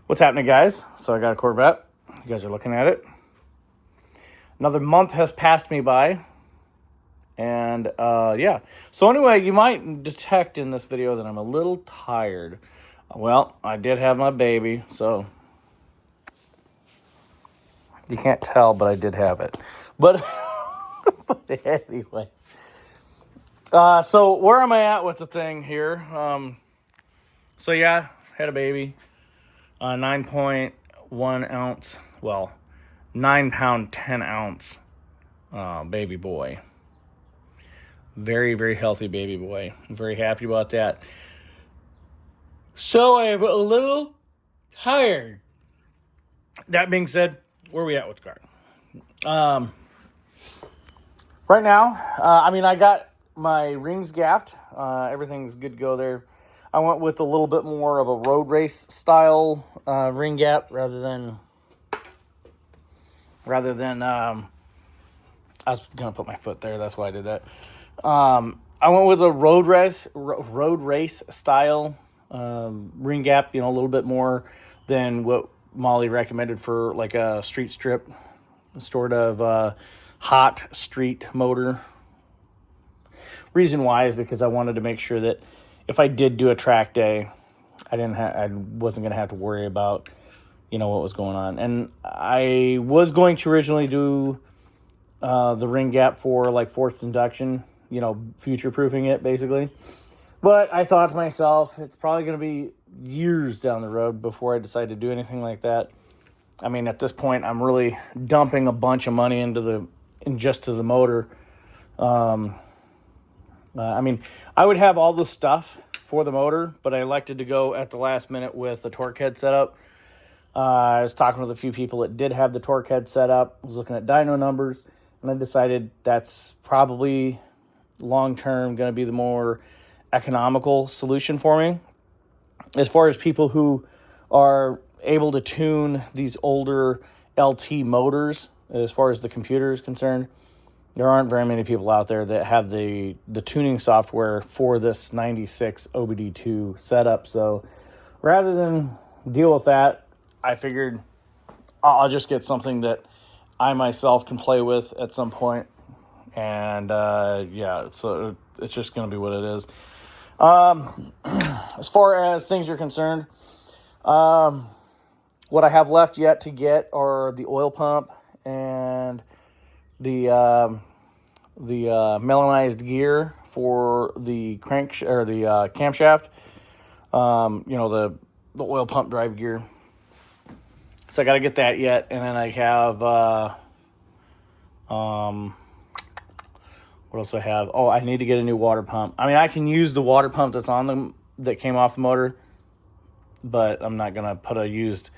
What's happening, guys? So I got a Corvette. You guys are looking at it. Another month has passed me by. And yeah. So anyway, you might detect in this video that I'm a little tired. Well, I did have my baby, so you can't tell, but I did have it. But, but anyway. So where am I at with the thing here? So yeah, had a baby. 9.1 ounce, well, 9 pound, 10 ounce baby boy. Very, very healthy baby boy. I'm very happy about that. So I'm a little tired. That being said, where are we at with the car? Right now, I got my rings gapped. Everything's good to go there. I went with a little bit more of a road race style ring gap rather than I was gonna put my foot there. That's why I did that. I went with a road race style ring gap. A little bit more than what Molly recommended for like a street strip sort of hot street motor. Reason why is because I wanted to make sure that if I did do a track day, I wasn't gonna have to worry about what was going on. And I was going to originally do the ring gap for like forced induction, future proofing it basically. But I thought to myself, it's probably going to be years down the road before I decide to do anything like that. At this point, I'm really dumping a bunch of money into the motor. I would have all the stuff for the motor, but I elected to go at the last minute with a torque head setup. I was talking with a few people that did have the torque head set up. I was looking at dyno numbers, and I decided that's probably long-term going to be the more economical solution for me. As far as people who are able to tune these older LT motors, as far as the computer is concerned, there aren't very many people out there that have the tuning software for this 96 OBD2 setup. So rather than deal with that, I figured I'll just get something that I myself can play with at some point. And yeah, so it's just going to be what it is. As far as things are concerned, what I have left yet to get are the oil pump and the melonized gear for the the camshaft. The oil pump drive gear. So I got to get that yet, and then I have what else do I have? Oh, I need to get a new water pump. I can use the water pump that's on them that came off the motor, but I'm not gonna put a used.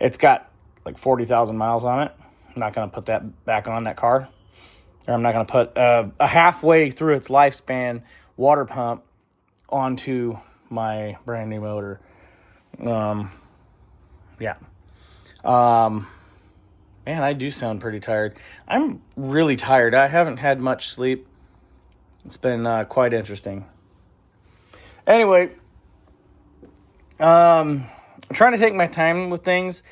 It's got like 40,000 miles on it. I'm not gonna put that back on that car, or I'm not gonna put a halfway through its lifespan water pump onto my brand new motor. Yeah. Man, I do sound pretty tired. I'm really tired. I haven't had much sleep. It's been quite interesting. Anyway, I'm trying to take my time with things.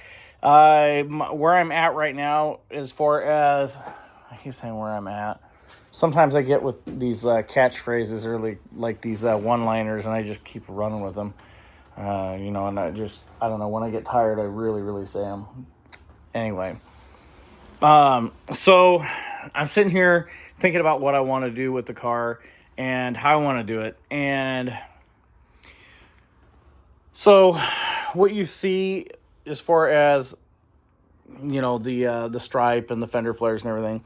Where I'm at right now, as far as I keep saying where I'm at. Sometimes I get with these catchphrases or like these one-liners, and I just keep running with them. And I don't know, when I get tired, I really, really say them. Anyway, so I'm sitting here thinking about what I want to do with the car and how I want to do it. And so what you see as far as, the stripe and the fender flares and everything,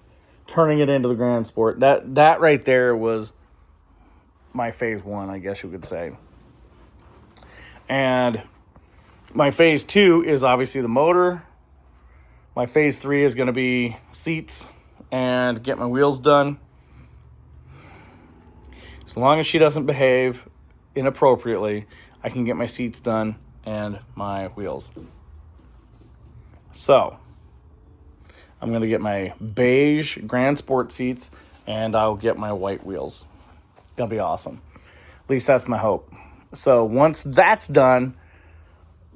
turning it into the Grand Sport, that right there was my phase one, I guess you could say. And my phase two is obviously the motor. My phase three is going to be seats and get my wheels done. As long as she doesn't behave inappropriately, I can get my seats done and my wheels. So I'm going to get my beige Grand Sport seats, and I'll get my white wheels. It's going to be awesome. At least that's my hope. So once that's done,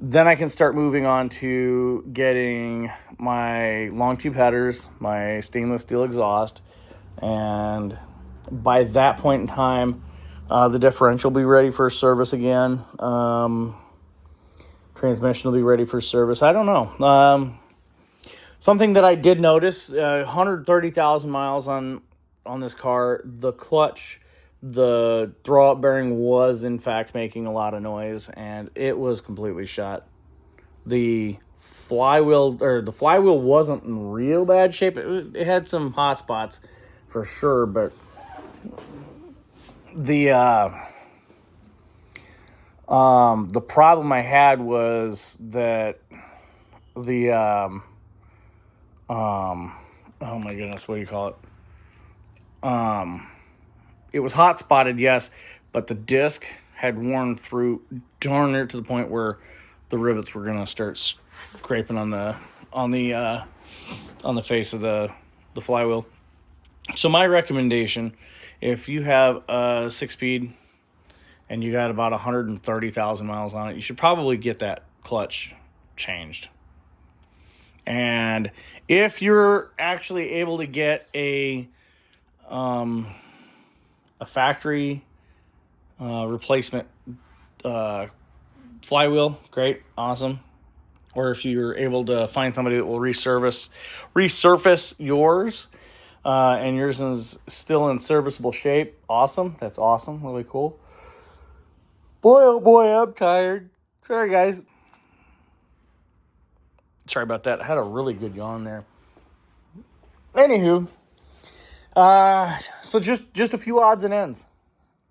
Then I can start moving on to getting my long tube headers, my stainless steel exhaust, and by that point in time, the differential will be ready for service again. Transmission will be ready for service. I don't know. Something that I did notice, 130,000 miles on this car, the clutch, the throwout bearing was in fact making a lot of noise, and it was completely shot. The flywheel wasn't in real bad shape. It had some hot spots for sure, but the problem I had was that oh my goodness, what do you call it? It was hot spotted, yes, but the disc had worn through darn near to the point where the rivets were gonna start scraping on the face of the flywheel. So my recommendation, if you have a 6-speed and you got about 130,000 miles on it, you should probably get that clutch changed. And if you're actually able to get a factory replacement flywheel, great, awesome. Or if you're able to find somebody that will resurface yours, and yours is still in serviceable shape, awesome. That's awesome, really cool. Boy, oh boy, I'm tired. Sorry, guys. Sorry about that. I had a really good yawn there. Anywho, so just a few odds and ends.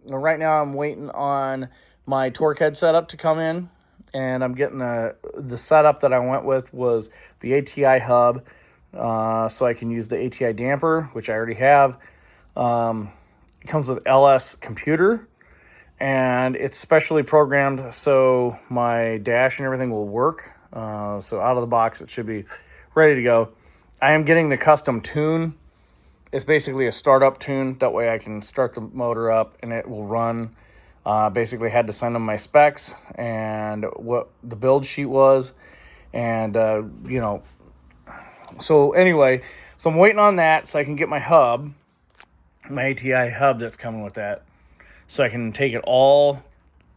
Right now, I'm waiting on my torque head setup to come in, and I'm getting the setup that I went with was the ATI hub, so I can use the ATI damper, which I already have. It comes with LS computer, and it's specially programmed so my dash and everything will work. So out of the box, it should be ready to go. I am getting the custom tune. It's basically a startup tune. That way I can start the motor up and it will run. Basically had to send them my specs and what the build sheet was. And, so anyway, so I'm waiting on that so I can get my hub, my ATI hub that's coming with that. So I can take it all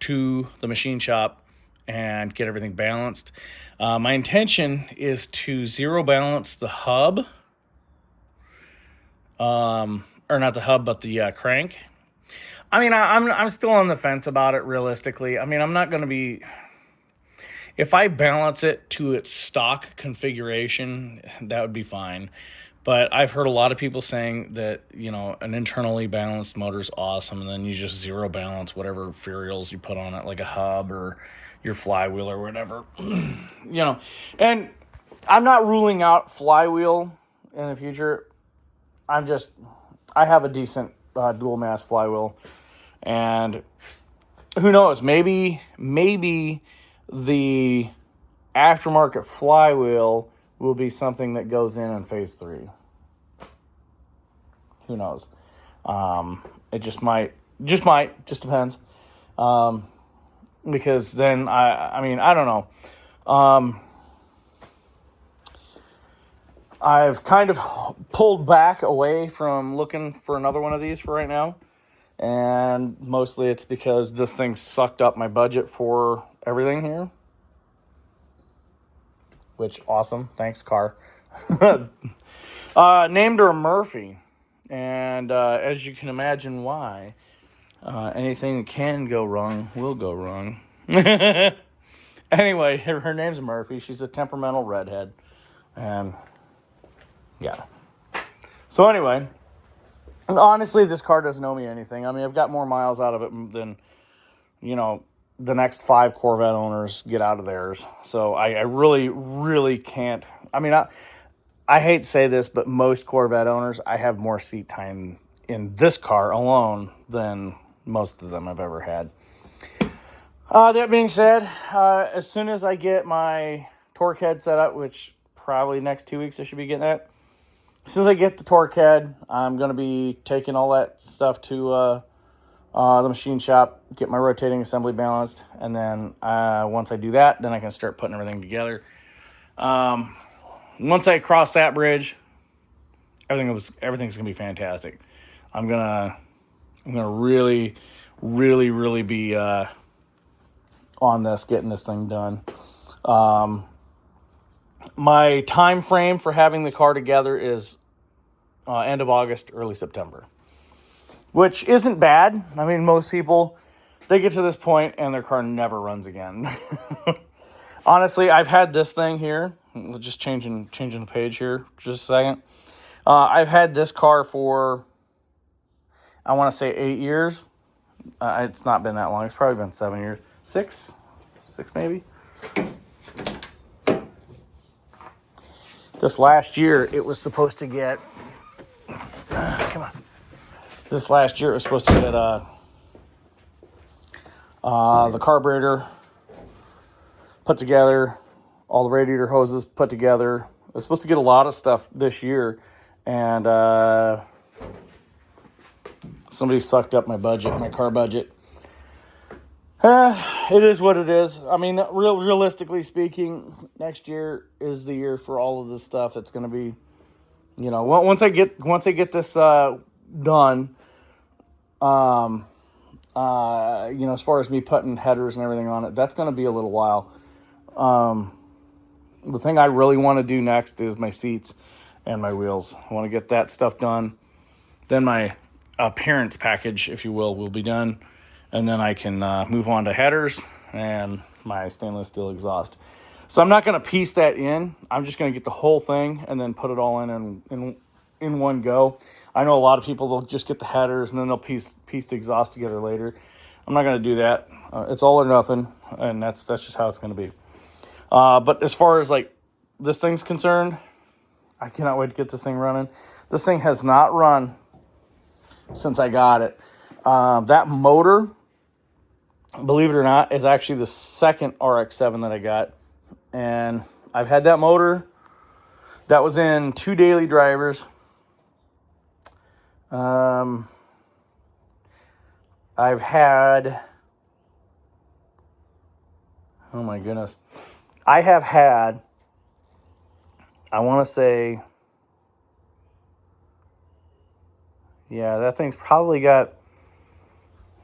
to the machine shop and get everything balanced. My intention is to zero balance the hub. Or not the hub, but the crank. I mean, I'm still on the fence about it realistically. I mean, I'm not going to be... If I balance it to its stock configuration, that would be fine. But I've heard a lot of people saying that, an internally balanced motor is awesome, and then you just zero balance whatever ferials you put on it, like a hub or your flywheel or whatever. And I'm not ruling out flywheel in the future. I have a decent dual mass flywheel, and who knows, maybe the aftermarket flywheel will be something that goes in phase 3. Who knows? It just depends. Because then I don't know. I've kind of pulled back away from looking for another one of these for right now. And mostly it's because this thing sucked up my budget for everything here. Which, awesome. Thanks, car. Named her Murphy. And as you can imagine why, anything that can go wrong will go wrong. Anyway, her name's Murphy. She's a temperamental redhead. And... yeah. So anyway, honestly, this car doesn't owe me anything. I mean, I've got more miles out of it than, the next 5 Corvette owners get out of theirs. So I really, really can't. I mean, I hate to say this, but most Corvette owners, I have more seat time in this car alone than most of them I've ever had. That being said, as soon as I get my torque head set up, which probably next 2 weeks I should be getting that. As soon as I get the torque head, I'm going to be taking all that stuff to the machine shop, get my rotating assembly balanced, and then once I do that, then I can start putting everything together. Once I cross that bridge, everything's gonna be fantastic. I'm gonna really, really, really be on this, getting this thing done. My time frame for having the car together is end of August, early September, which isn't bad. I mean, most people, they get to this point and their car never runs again. Honestly, I've had this thing here. Just changing the page here just a second. I've had this car for, I want to say 8 years. It's not been that long. It's probably been 7 years. Six maybe. This last year, it was supposed to get, come on. This last year, it was supposed to get the carburetor put together, all the radiator hoses put together. It was supposed to get a lot of stuff this year, and somebody sucked up my budget, my car budget. It is what it is. I mean, realistically speaking, next year is the year for all of this stuff. It's going to be, once I get this done, as far as me putting headers and everything on it, that's going to be a little while. The thing I really want to do next is my seats and my wheels. I want to get that stuff done. Then my appearance package, if you will be done. And then I can move on to headers and my stainless steel exhaust. So I'm not going to piece that in. I'm just going to get the whole thing and then put it all in one go. I know a lot of people, they'll just get the headers and then they'll piece the exhaust together later. I'm not going to do that. It's all or nothing, and that's just how it's going to be. But as far as like this thing's concerned, I cannot wait to get this thing running. This thing has not run since I got it. That motor, believe it or not, is actually the second RX-7 that I got. And I've had that motor. That was in 2 daily drivers. I've had, oh my goodness. I have had, I want to say, yeah, that thing's probably got,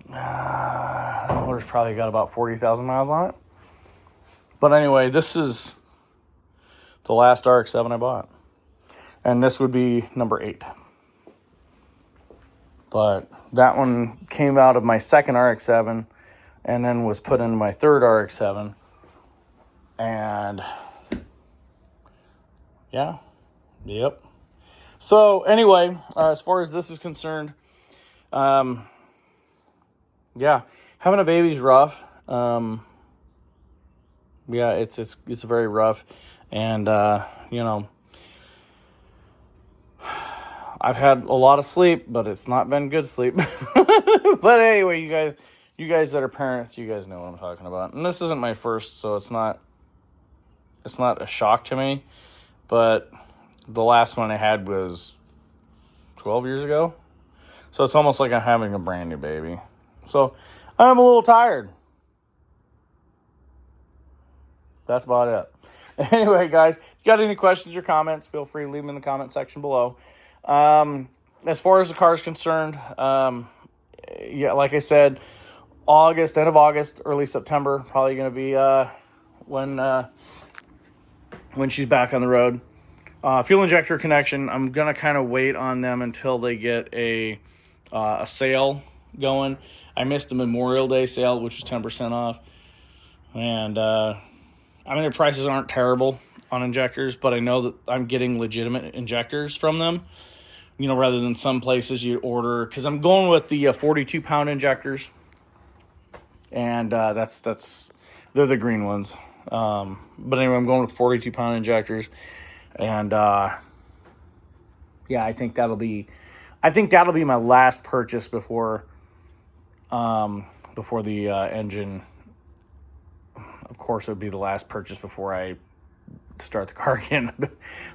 that motor's probably got about 40,000 miles on it. But anyway, this is the last RX-7 I bought. And this would be number 8. But that one came out of my second RX-7 and then was put into my third RX-7. And yeah, yep. So anyway, as far as this is concerned, yeah, having a baby's rough. Yeah, it's very rough, and I've had a lot of sleep, but it's not been good sleep. But anyway, you guys that are parents, you guys know what I'm talking about. And this isn't my first, so it's not a shock to me. But the last one I had was 12 years ago. So it's almost like I'm having a brand new baby. So I'm a little tired. That's about it. Anyway, guys, if you got any questions or comments, feel free to leave them in the comment section below. As far as the car is concerned, yeah, like I said, end of August, early September, probably going to be when she's back on the road. Fuel injector connection, I'm going to kind of wait on them until they get a sale going. I missed the Memorial Day sale, which was 10% off. And, I mean, their prices aren't terrible on injectors, but I know that I'm getting legitimate injectors from them, rather than some places you order. Because I'm going with the 42-pound injectors. And they're the green ones. But anyway, I'm going with 42-pound injectors. And, yeah, I think that'll be my last purchase before the engine. Of course, it would be the last purchase before I start the car again.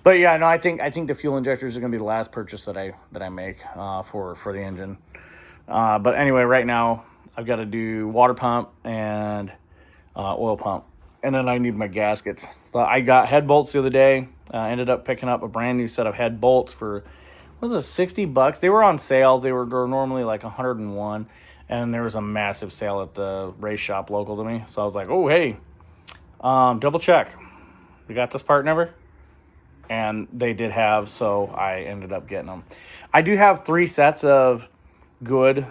But yeah, no, I think the fuel injectors are going to be the last purchase that I make for the engine. But anyway, right now I've got to do water pump and oil pump. And then I need my gaskets. But I got head bolts the other day. Ended up picking up a brand new set of head bolts for, what was it, $60? They were on sale. They were normally like 101. And there was a massive sale at the race shop local to me. So I was like, oh, hey, double check. We got this part number? And they did have, so I ended up getting them. I do have 3 sets of good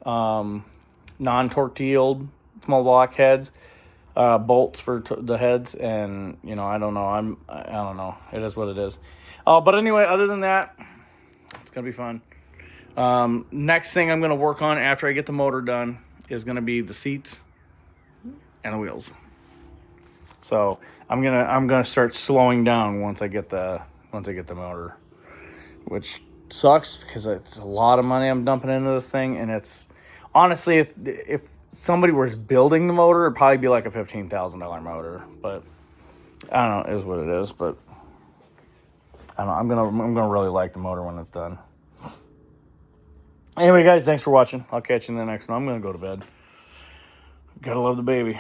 non-tortilled small block heads, bolts for the heads, and I don't know. I don't know. It is what it is. But anyway, other than that, it's gonna be fun. Next thing I'm gonna work on after I get the motor done is gonna be the seats and the wheels. So I'm gonna start slowing down once I get the motor, which sucks because it's a lot of money I'm dumping into this thing, and it's honestly, if somebody was building the motor, it'd probably be like a $15,000 motor. But I don't know, it is what it is. But I don't know, I'm gonna really like the motor when it's done. Anyway, guys, thanks for watching. I'll catch you in the next one. I'm gonna go to bed. Gotta love the baby.